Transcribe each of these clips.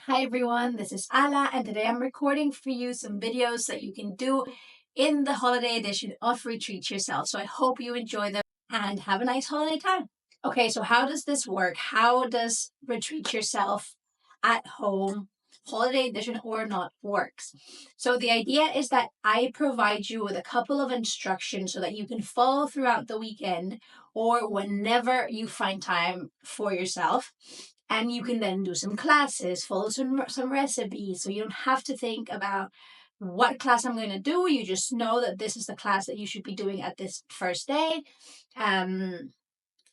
Hi everyone, this is Ala, and today I'm recording for you some videos that you can do in the holiday edition of Retreat Yourself. So I hope you enjoy them and have a nice holiday time. Okay, so how does this work? How does Retreat Yourself at home, holiday edition or not, works? So the idea is that I provide you with a couple of instructions so that you can follow throughout the weekend or whenever you find time for yourself. And you can then do some classes, follow some recipes, so you don't have to think about what class I'm going to do. You just know that this is the class that you should be doing at this first day. And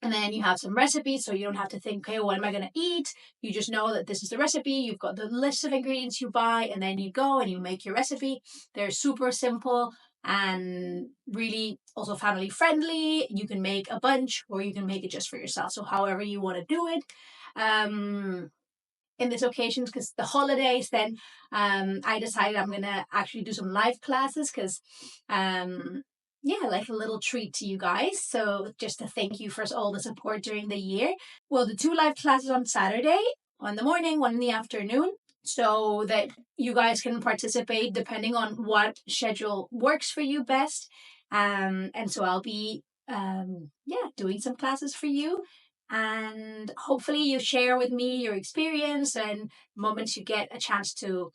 then you have some recipes, so you don't have to think, okay, what am I going to eat? You just know that this is the recipe. You've got the list of ingredients you buy, and then you go and you make your recipe. They're super simple and really also family friendly. You can make a bunch or you can make it just for yourself. So however you want to do it. In this occasion, because the holidays, then I decided I'm gonna actually do some live classes because yeah, like a little treat to you guys. So just to thank you for all the support during the year. Well, the two live classes on Saturday, one in the morning, one in the afternoon, so that you guys can participate depending on what schedule works for you best. And so I'll be yeah, doing some classes for you, and hopefully you share with me your experience and moments you get a chance to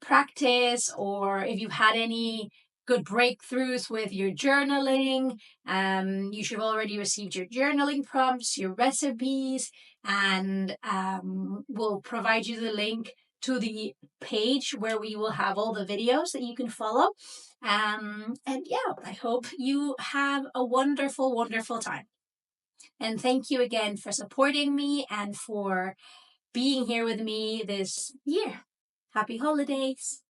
practice, or if you've had any good breakthroughs with your journaling. You should have already received your journaling prompts, your recipes, and we'll provide you the link to the page where we will have all the videos that you can follow. And yeah, I hope you have a wonderful, wonderful time. And thank you again for supporting me and for being here with me this year. Happy holidays.